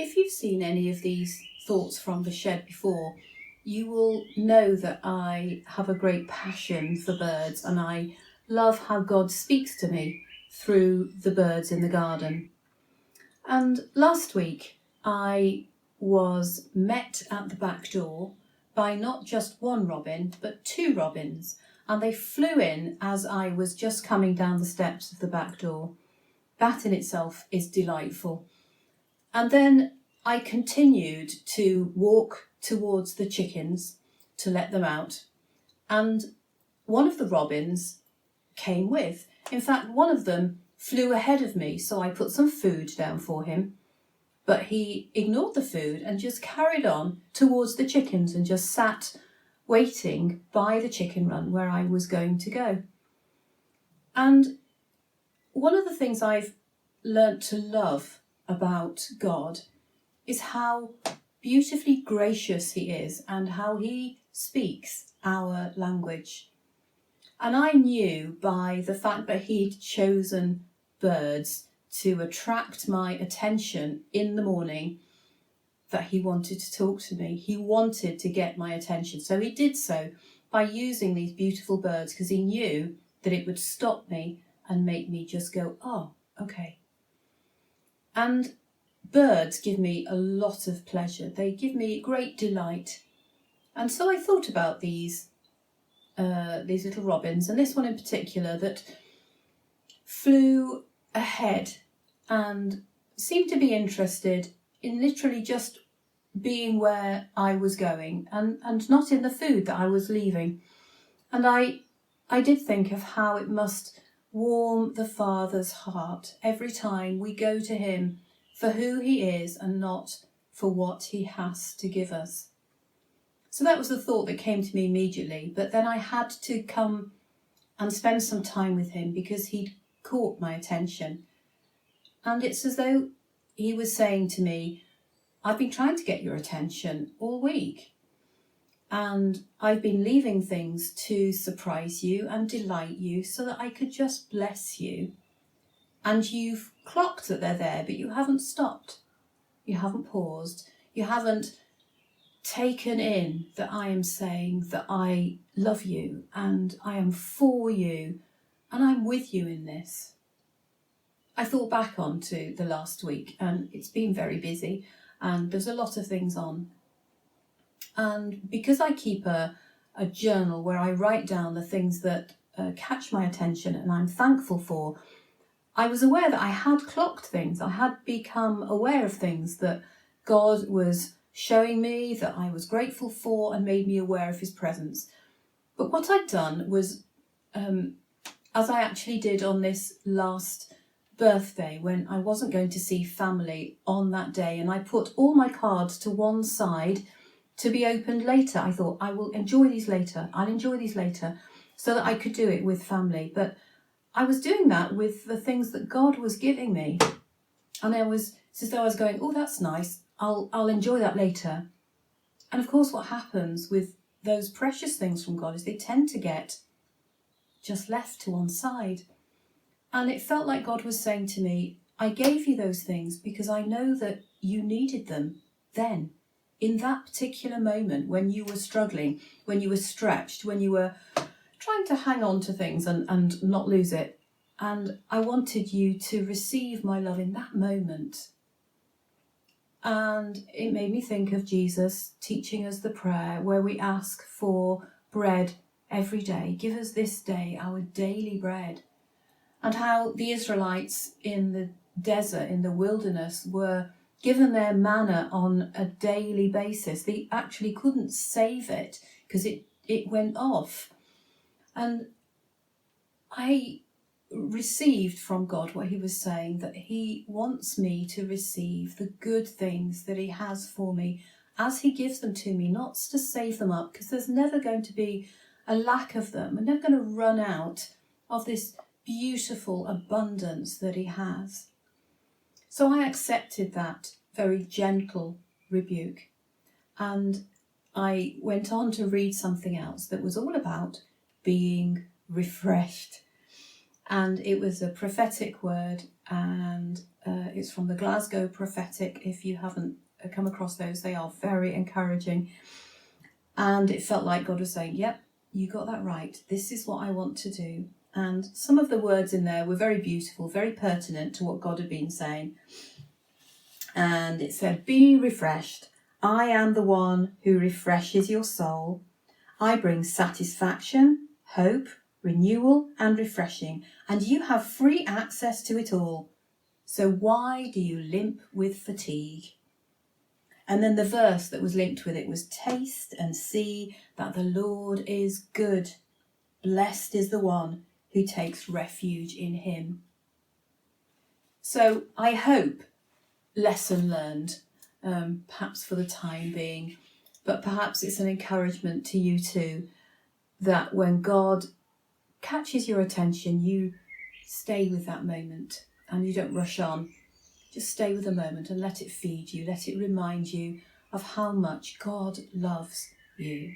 If you've seen any of these thoughts from the shed before, you will know that I have a great passion for birds, and I love how God speaks to me through the birds in the garden. And last week I was met at the back door by not just one robin, but two robins, and they flew in as I was just coming down the steps of the back door. That in itself is delightful. And then I continued to walk towards the chickens to let them out, and one of the robins came with. In fact, one of them flew ahead of me, so I put some food down for him, but he ignored the food and just carried on towards the chickens and just sat waiting by the chicken run where I was going to go. And one of the things I've learnt to love about God is how beautifully gracious he is and how he speaks our language. And I knew by the fact that he'd chosen birds to attract my attention in the morning that he wanted to talk to me. He wanted to get my attention. So he did so by using these beautiful birds, because he knew that it would stop me and make me just go, oh, okay. And birds give me a lot of pleasure. They give me great delight. And so I thought about these little robins, and this one in particular that flew ahead and seemed to be interested in literally just being where I was going and not in the food that I was leaving. And I did think of how it must warm the Father's heart every time we go to him for who he is and not for what he has to give us. So that was the thought that came to me immediately, but then I had to come and spend some time with him because he'd caught my attention. And it's as though he was saying to me, I've been trying to get your attention all week, and I've been leaving things to surprise you and delight you so that I could just bless you. And you've clocked that they're there, but you haven't stopped. You haven't paused. You haven't taken in that I am saying that I love you and I am for you and I'm with you in this. I thought back onto the last week, and it's been very busy and there's a lot of things on. And because I keep a journal where I write down the things that catch my attention and I'm thankful for, I was aware that I had clocked things. I had become aware of things that God was showing me that I was grateful for and made me aware of his presence. But what I'd done was, as I actually did on this last birthday when I wasn't going to see family on that day, and I put all my cards to one side to be opened later. I thought, I will enjoy these later. I'll enjoy these later so that I could do it with family. But I was doing that with the things that God was giving me. And it's as though I was going, oh, that's nice. I'll enjoy that later. And of course, what happens with those precious things from God is they tend to get just left to one side. And it felt like God was saying to me, I gave you those things because I know that you needed them then, in that particular moment when you were struggling, when you were stretched, when you were trying to hang on to things and not lose it. And I wanted you to receive my love in that moment. And it made me think of Jesus teaching us the prayer where we ask for bread every day. Give us this day our daily bread. And how the Israelites in the desert, in the wilderness, were given their manna on a daily basis. They actually couldn't save it because it went off. And I received from God what he was saying, that he wants me to receive the good things that he has for me as he gives them to me, not to save them up, because there's never going to be a lack of them. We're never going to run out of this beautiful abundance that he has. So I accepted that very gentle rebuke, and I went on to read something else that was all about being refreshed. And it was a prophetic word, and it's from the Glasgow Prophetic. If you haven't come across those, they are very encouraging. And it felt like God was saying, yep, you got that right. This is what I want to do. And some of the words in there were very beautiful, very pertinent to what God had been saying. And it said, be refreshed. I am the one who refreshes your soul. I bring satisfaction, hope, renewal, and refreshing, and you have free access to it all. So why do you limp with fatigue? And then the verse that was linked with it was, taste and see that the Lord is good. Blessed is the one who takes refuge in him. So I hope, lesson learned, perhaps for the time being, but perhaps it's an encouragement to you too, that when God catches your attention, you stay with that moment and you don't rush on. Just stay with the moment and let it feed you, let it remind you of how much God loves you.